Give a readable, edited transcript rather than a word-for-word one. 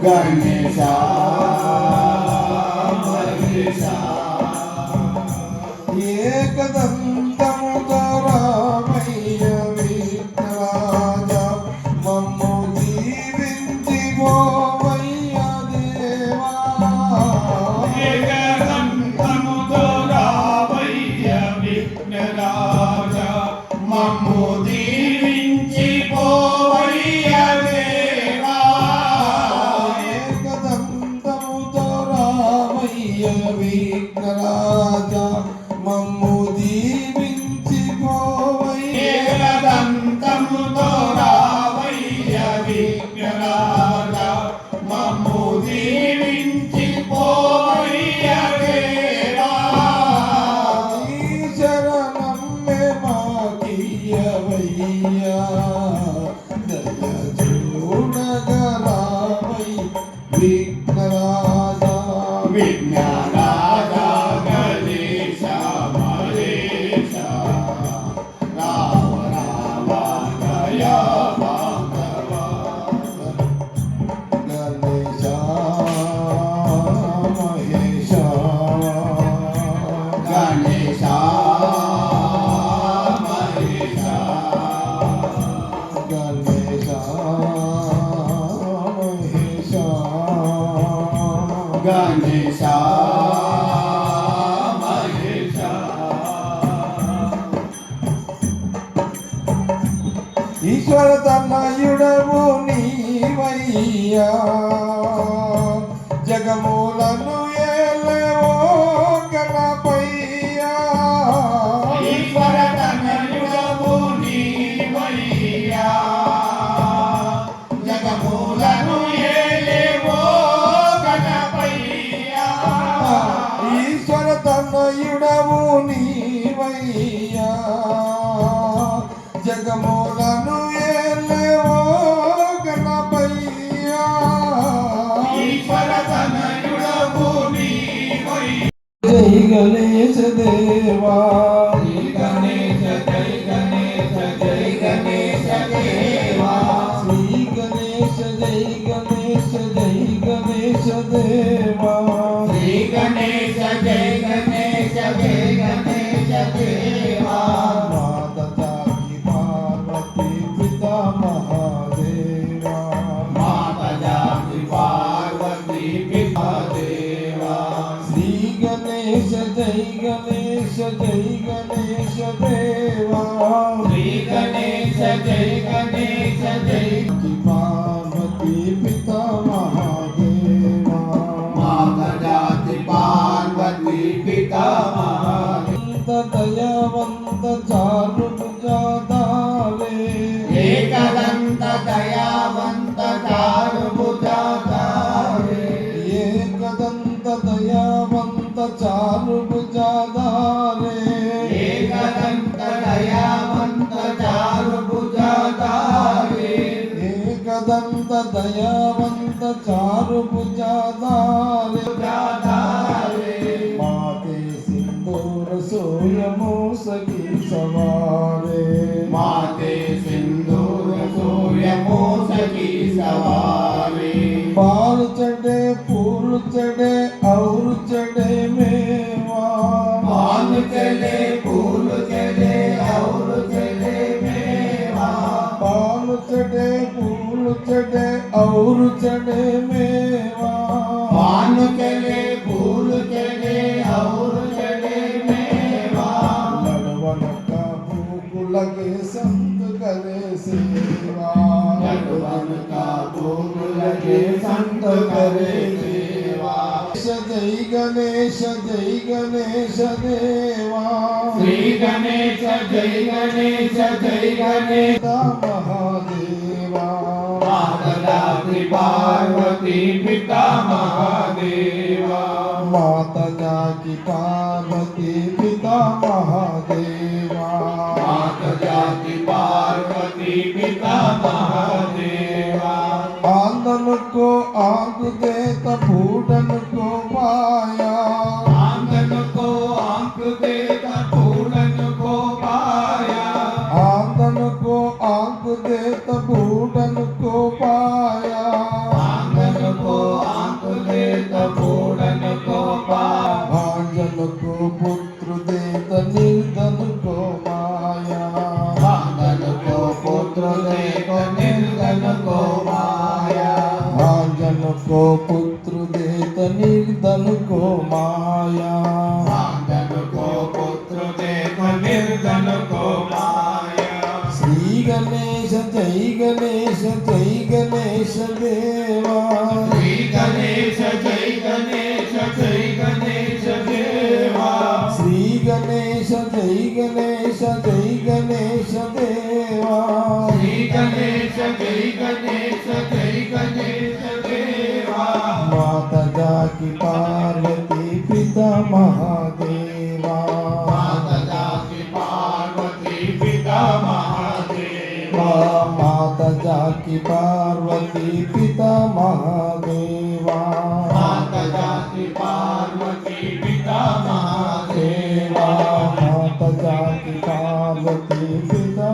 గణేశ మహేశ ఏకదంతముతో రామయ్య విఘ్నరాజ మమ్ము దీవించి పోవయ్య దేవా ఏకదంతముతో రామయ్య విఘ్నరాజ మమ్ము దీవించి పోవయ్య దేవా ఏకదంతముతో రామయ్య విఘ్నరాజ మమ్ము దీవించి పోవయ్య ఏకదంతముతో రామయ్య విఘ్నరాజ మమ్ము దీవించి పోవయ్య దేవా నీ శరణమ్మే మాకియ్యవయ్యా దయ చూడగా రామయ్య విఘ్నరాజ విఘ్నరాజ గణేశ మహేశ రామ రామ దయా భాగవ గణేశ మహేశ గణేశ మహేశ గణేశ మహేశ గణేశ మహేశ ఈశ్వర తనయుడవు నీవయ్యా జగమూలను ఏలేవో గణపయ్యా ఈశ్వర తనయుడవు నీవయ్యా జగమూలను ఏలేవో గణపయ్యా ఈశ్వర తనయుడవు నీవయ్యా జగమూలను ఏలేవో గణపయ్యా ఈశ్వర తనయుడవు నీవయ్యా జై గణేశ దేవా శ్రీ గణేశ జై గణేశ జై గణేశ దేవా శ్రీ గణేశ జై గణేశ జై గణేశ దేవా శ్రీ గణేశ జై గణేశ జై గణేశ దేవా మాత జాకి పార్వతీ పితా మహాదేవా మాత జాతి పార్వతీ పితా దేవా శ్రీ గణేశ జై గణేశ జై గణేశ దేవా శ్రీ గణేశ జై గణేశ జై జాకి పార్వతీ పితా మహాదేవా మాత జాతి పార్వతీ పితా దయావంత చారు భుజాదాలే ఏకదంత దయావంత చారు భుజాధారే ఏకదంత దయావంత చారు భుజాదాలే ఏకదంత దయావంత చారు భుజాధారే ఏకదంత దయావంత చారు భుజాదాలే భుజాధారే మాతే సింధూర సోయమో సఖీ సవారే మాతే సింధూర సూర్యమో సఖీ సవారే పాలు చడే పూలు చడే ఔరు చడే మేవా पान चले फूल चले और चले मेवा पाल चढ़े फूल चढ़े और चढ़े मेवा पान चले फूल चले और चले मेवा लड़वन का भूख लगे संत करे सेवा लड़वन का भोग लगे संत करे सेवा जय गणेश देवा श्री गणेश जय गणेश जय गणेश महादेवा माता पार्वती पिता महादेवा माता जाकी पार्वती पिता महादेवा माता जाति पार्वती पिता महादेवा आंगन को आग देता बूढ़न को पाया आंगन को आंख देता बूढ़न को पाया आंगन को आग देता बूढ़न को पाया आंगन को पुत्रदेत निर्धन को माया भांगन को पुत्र देत निर्धन को माया भांजन को पुत्र देत निर्धन को माया भांगन को पुत्र देत निर्धन को माया श्री गणेश जय गणेश जय गणेश देवा श्री गणेश जय गणेश जय गणेश देवा श्री गणेश जय गणेश जय गणेश देवा श्री गणेश जय गणेश जय गणेश देवा माता जाकी पार्वती पिता महादेवा माता जाकी पार्वती पिता महादेवा माता जाकी पार्वती पिता महादेवा माता जाकी पार्वती पिता महादेवा माता जाकी पार्वती पिता